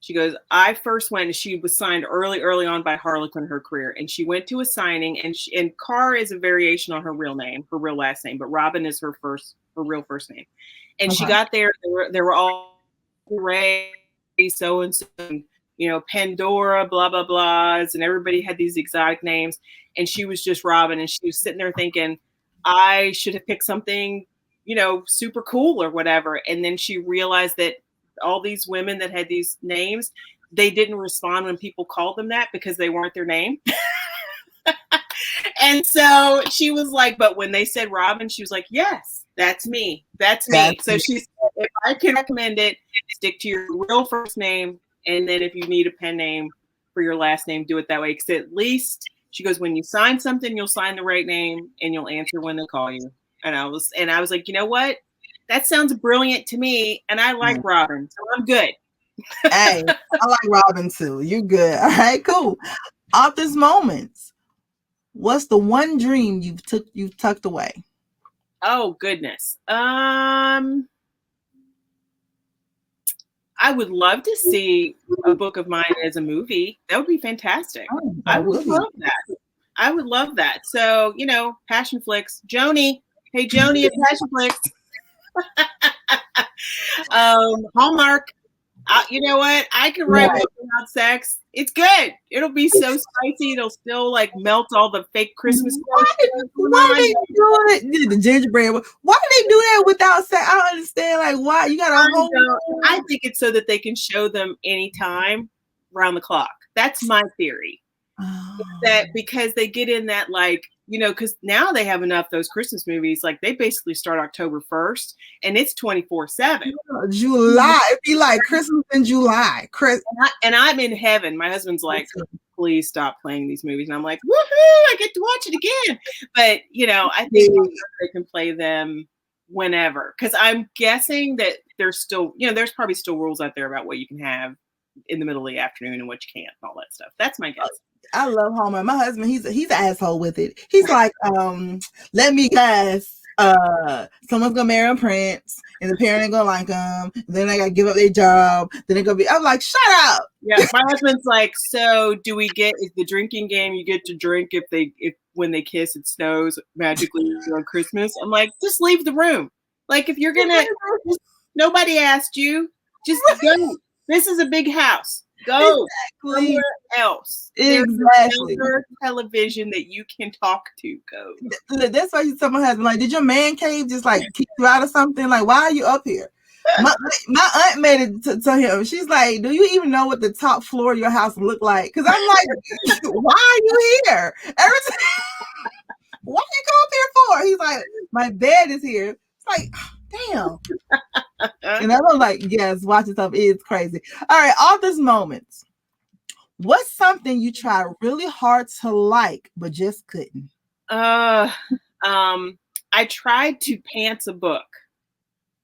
She goes, I first went, and she was signed early on by Harlequin in her career. And she went to a signing, and Carr is a variation on her real name, her real last name, but Robin is her real first name. And she got there were all Ray, so-and-so, Pandora, blah, blah, blahs. And everybody had these exotic names. And she was just Robin. And she was sitting there thinking, I should have picked something, super cool or whatever. And then she realized that all these women that had these names, they didn't respond when people called them that because they weren't their name. And so she was like, but when they said Robin, she was like, yes, that's me. That's me. So she said, if I can recommend it, stick to your real first name. And then if you need a pen name for your last name, do it that way. Because at least, she goes, when you sign something, you'll sign the right name and you'll answer when they call you. And I was like, you know what? That sounds brilliant to me. And I like Robin, so I'm good. Hey, I like Robin too. You good. All right, cool. Author's moments. What's the one dream you've tucked away? Oh goodness. I would love to see a book of mine as a movie. That would be fantastic. Oh, I would love that. I would love that. So, you know, Passion Flicks. Joni. Hey, Joni at Passion Flicks. Hallmark. You know what? I can write a book about sex. It's good. It'll be so spicy. It'll still like melt all the fake Christmas. Why they do it? The gingerbread. Why do they do that without sex? I don't understand. Like, why you got a whole? I think it's so that they can show them anytime, around the clock. That's my theory. That because they get in that, like, you know, because now they have enough those Christmas movies, like they basically start October 1st and it's 24/7. July, it'd be like Christmas in July. And I'm in heaven. My husband's like, please stop playing these movies. And I'm like, woohoo, I get to watch it again. But, you know, I think they can play them whenever. Because I'm guessing that there's still, you know, there's probably still rules out there about what you can have in the middle of the afternoon and what you can't and all that stuff. That's my guess. I love Hallmark. My husband, he's an asshole with it. He's like, let me guess, someone's gonna marry a prince, and the parent ain't gonna like them. Then they gotta give up their job. Then they're gonna be. I'm like, shut up. Yeah, my husband's like, so do we get? Is the drinking game you get to drink if when they kiss it snows magically on Christmas? I'm like, just leave the room. Like if you're gonna, nobody asked you. Just go. This is a big house. Go somewhere else. Exactly. There's television that you can talk to. Go. That's why someone has been like, did your man cave just like kick you out of something? Like, why are you up here? My aunt made it to him. She's like, do you even know what the top floor of your house look like? Because I'm like, why are you here? Every time, what you come up here for? He's like, my bed is here. It's like, damn. And I was like, yes, watching stuff is crazy. All right, author's moments. What's something you tried really hard to like but just couldn't? I tried to pants a book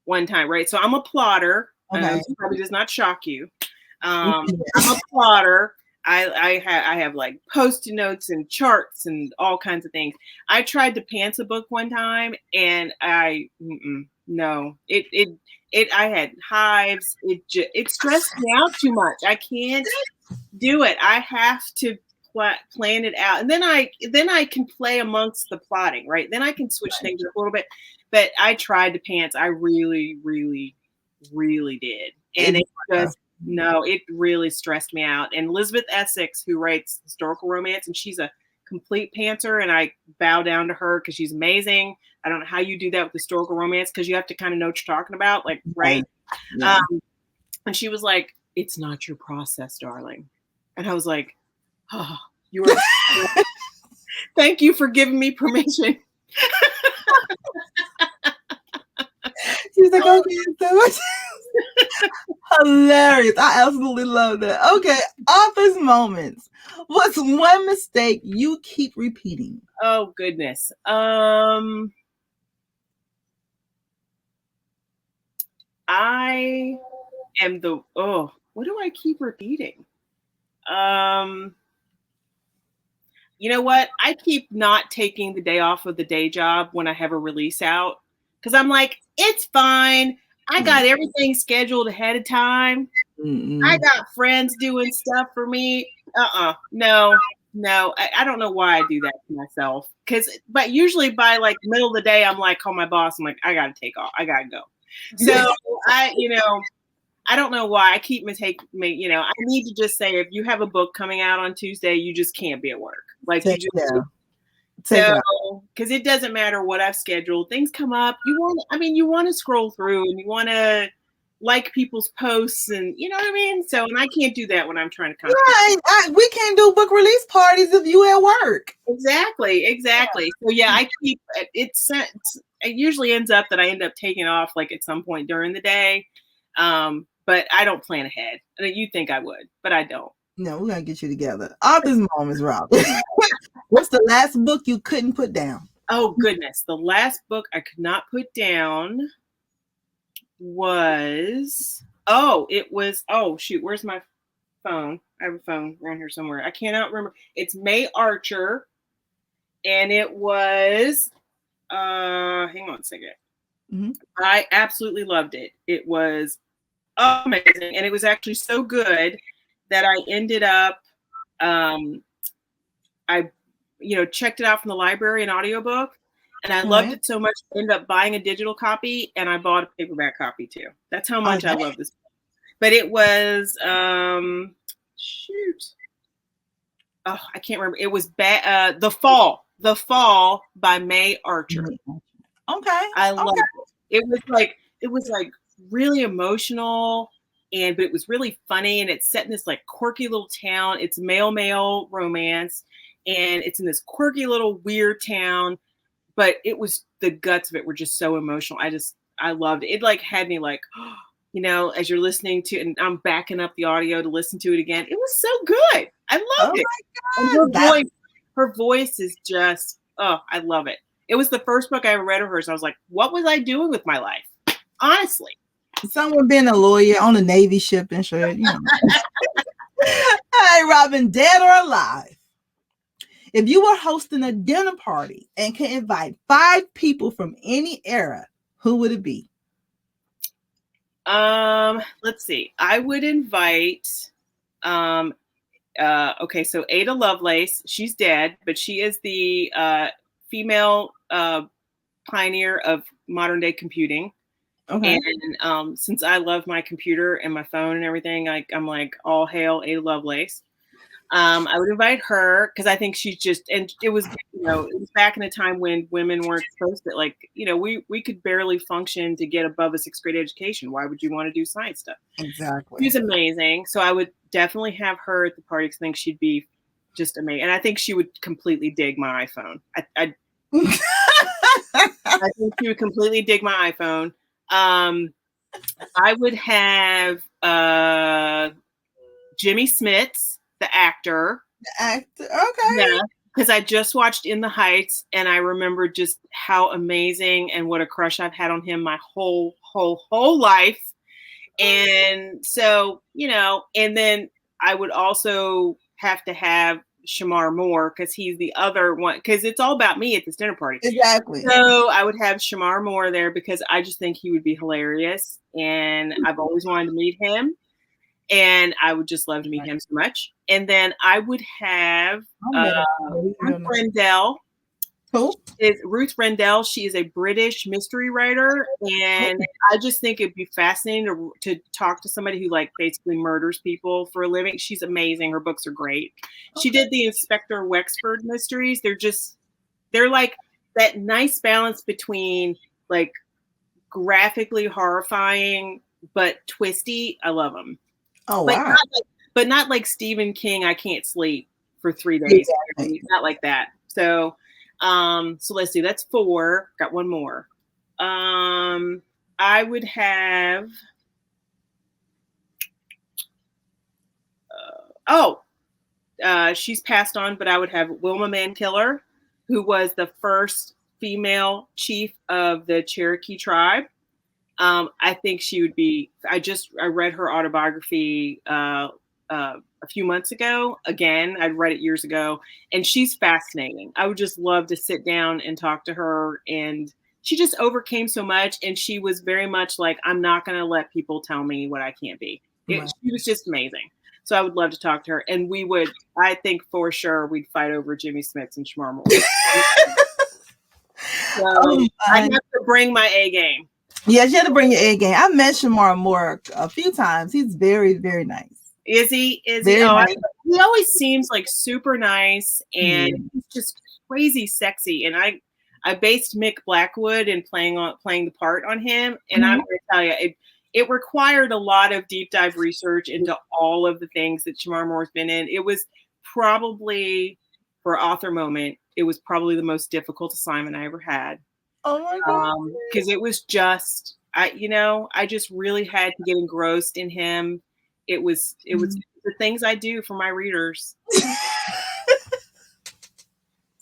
one time, right? So I'm a plotter. Okay. Probably does not shock you. I'm a plotter. I have like Post-it notes and charts and all kinds of things. I tried to pants a book one time, and no, I had hives. It stressed me out too much. I can't do it. I have to plan it out, and then I can play amongst the plotting, right? Then I can switch things up a little bit. But I tried to pants. I really, really, really did, and it really stressed me out. And Elizabeth Essex, who writes historical romance, and she's a complete pantser, and I bow down to her because she's amazing. I don't know how you do that with historical romance because you have to kind of know what you're talking about, like, right? Yeah. And she was like, "It's not your process, darling." And I was like, "Oh, you are." Thank you for giving me permission. She's like, okay, so much. Hilarious. I absolutely love that. Okay, author's moments. What's one mistake you keep repeating? Oh goodness. I am what do I keep repeating? You know what? I keep not taking the day off of the day job when I have a release out. Because I'm like, it's fine. I got everything scheduled ahead of time. I got friends doing stuff for me. No. I don't know why I do that to myself. But usually by like middle of the day, I'm like, call my boss. I'm like, I got to take off. I got to go. So I don't know why I keep I need to just say, if you have a book coming out on Tuesday, you just can't be at work. Like because it doesn't matter what I've scheduled. Things come up. You want to scroll through and you want to like people's posts, and you know what I mean? So, and I can't do that when I'm trying to come. Yeah, we can't do book release parties if you at work. Exactly. Yeah. So yeah, I keep it usually ends up that I end up taking off like at some point during the day. But I don't plan ahead. You think I would, but I don't. No, we're gonna get you together. Author's moments, Rob. What's the last book you couldn't put down? Oh goodness, the last book I could not put down was where's my phone. I have a phone around here somewhere. I cannot remember. It's May Archer, and it was. Hang on a second. Mm-hmm. I absolutely loved it. It was amazing, and it was actually so good that I ended up. I checked it out from the library, an audiobook, and I loved it so much. I ended up buying a digital copy, and I bought a paperback copy too. That's how much I love this book. But it was shoot. Oh, I can't remember. It was The Fall by May Archer. Okay. I loved it. It was like really emotional, but it was really funny, and it's set in this like quirky little town. It's male romance, and it's in this quirky little weird town, but it was, the guts of it were just so emotional. I loved it. It like had me like, as you're listening to, and I'm backing up the audio to listen to it again. It was so good. I loved it. And her voice is just, I love it. It was the first book I ever read of hers. I was like, what was I doing with my life? Honestly. Someone being a lawyer on a Navy ship and shit, All right, Robin, dead or alive? If you were hosting a dinner party and could invite 5 people from any era, who would it be? Let's see. I would invite, okay, so Ada Lovelace. She's dead, but she is the female pioneer of modern day computing. Okay. And since I love my computer and my phone and everything, I'm like, all hail Ada Lovelace. I would invite her because I think she's just, and it was, it was back in a time when women weren't supposed to, like, we could barely function to get above a 6th grade education. Why would you want to do science stuff? Exactly. She's amazing. So I would definitely have her at the party because I think she'd be just amazing. And I think she would completely dig my iPhone. I think she would completely dig my iPhone. I would have Jimmy Smits, the actor. Okay. Yeah, because I just watched In the Heights, and I remember just how amazing and what a crush I've had on him my whole life. And so, and then I would also have to have Shamar Moore because he's the other one, because it's all about me at this dinner party. Exactly. So I would have Shamar Moore there because I just think he would be hilarious, and I've always wanted to meet him, and I would just love to meet him so much. And then I would have Ruth Rendell. Who? Ruth Rendell. She is a British mystery writer, and I just think it'd be fascinating to talk to somebody who like basically murders people for a living. She's amazing. Her books are great. Okay. She did the Inspector Wexford mysteries. They're like that nice balance between like graphically horrifying but twisty. I love them. Oh, wow. But not like Stephen King. I can't sleep for 3 days. Exactly. Not like that. So let's see, that's 4. Got one more. I would have, she's passed on, but I would have Wilma Mankiller, who was the first female chief of the Cherokee tribe. I think she would be, I read her autobiography, a few months ago. Again, I'd read it years ago, and she's fascinating. I would just love to sit down and talk to her. And she just overcame so much. And she was very much like, I'm not going to let people tell me what I can't be. She was just amazing. So I would love to talk to her. And I think for sure we'd fight over Jimmy Smits and Shamar Moore. So I have to bring my A game. Yes, you have to bring your A game. I've met Shamar Moore a few times. He's very, very nice. Is he? Nice. He always seems like super nice, and he's just crazy sexy. And I based Mick Blackwood in playing the part on him, and I'm going to tell you, it required a lot of deep dive research into all of the things that Shamar Moore's been in. It was probably, for author moment, it was probably the most difficult assignment I ever had. Oh my God! Because it was just, I just really had to get engrossed in him. It was the things I do for my readers.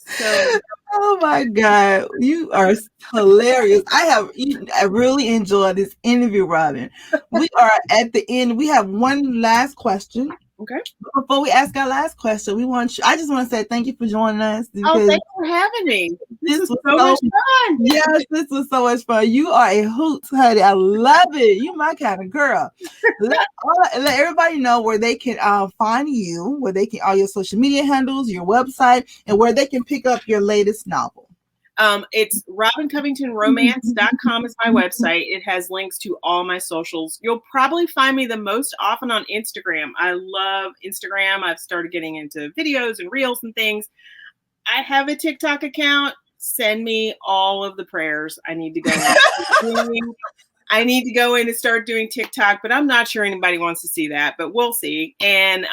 So, oh my God, you are hilarious. I really enjoyed this interview, Robin. We are at the end. We have one last question. Okay. Before we ask our last question, I just want to say thank you for joining us. Oh, thanks for having me. This was so much fun. Yes, this was so much fun. You are a hoot, honey. I love it. You my kind of girl. Let everybody know where they can find you, where they can all your social media handles, your website, and where they can pick up your latest novel. It's robincovingtonromance.com is my website. It has links to all my socials. You'll probably find me the most often on Instagram. I love Instagram. I've started getting into videos and reels and things. I have a TikTok account. Send me all of the prayers. I need to go in. I need to go in and start doing TikTok, but I'm not sure anybody wants to see that, but we'll see. And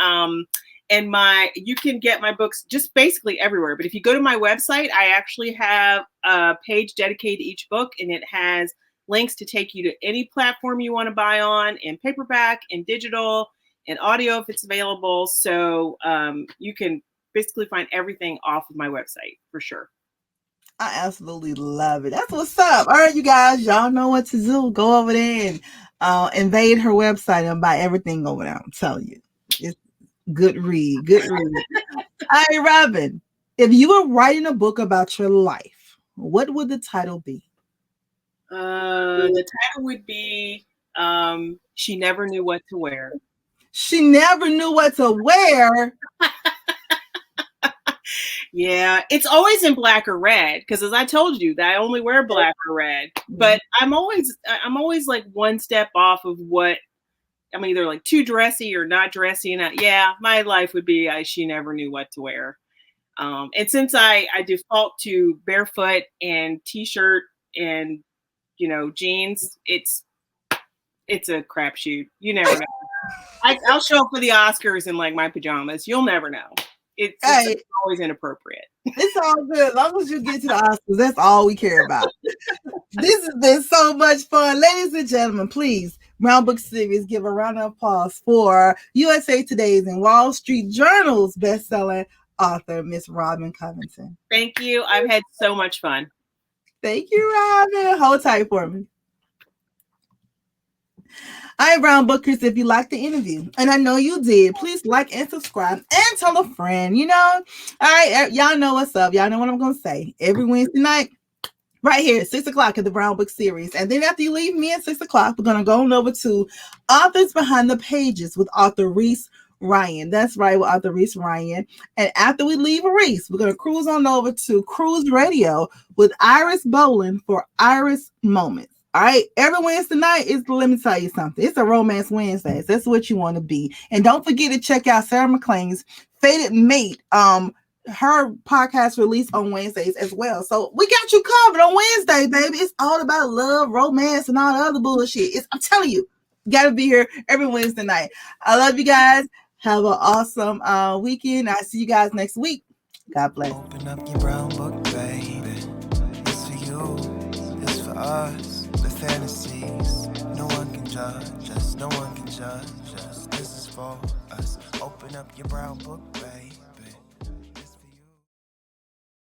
you can get my books just basically everywhere. But if you go to my website, I actually have a page dedicated to each book, and it has links to take you to any platform you want to buy on, in paperback, in digital, in audio if it's available. So you can basically find everything off of my website for sure. I absolutely love it. That's what's up. All right, you guys, y'all know what to do. Go over there and invade her website and buy everything over there. I'm telling you. It's good read. Good read. All right, Robin, if you were writing a book about your life, what would the title be? The title would be She Never Knew What to Wear. She never knew what to wear. Yeah, it's always in black or red because, as I told you, that I only wear black or red. But I'm always like one step off of what I'm either like too dressy or not dressy. And my life would be she never knew what to wear. And since I default to barefoot and t-shirt and jeans, it's a crapshoot. You never know. I'll show up for the Oscars in like my pajamas. You'll never know. It's always inappropriate. It's all good. As long as you get to the Oscars, that's all we care about. This has been so much fun. Ladies and gentlemen, please, Brown Book Series, give a round of applause for USA Today's and Wall Street Journal's best-selling author, Miss Robin Covington. Thank you. I've had so much fun. Thank you, Robin. Hold tight for me. All right, Brown Bookers, if you liked the interview, and I know you did, please like and subscribe and tell a friend, All right, y'all know what's up. Y'all know what I'm going to say. Every Wednesday night, right here at 6 o'clock at the Brown Book Series. And then after you leave me at 6 o'clock, we're going to go on over to Authors Behind the Pages with author Reese Ryan. That's right, with author Reese Ryan. And after we leave Reese, we're going to cruise on over to Cruise Radio with Iris Bolling for Iris Moments. All right, every Wednesday night let me tell you something. It's a Romance Wednesdays. That's what you want to be. And don't forget to check out Sarah McLean's Fated Mate. Her podcast released on Wednesdays as well. So we got you covered on Wednesday, baby. It's all about love, romance, and all the other bullshit. I'm telling you, got to be here every Wednesday night. I love you guys. Have an awesome weekend. I'll see you guys next week. God bless. Open up your brown book, baby. It's for you. It's for us. The fantasies. No one can judge us. No one can judge us. This is for us. Open up your brown book, baby.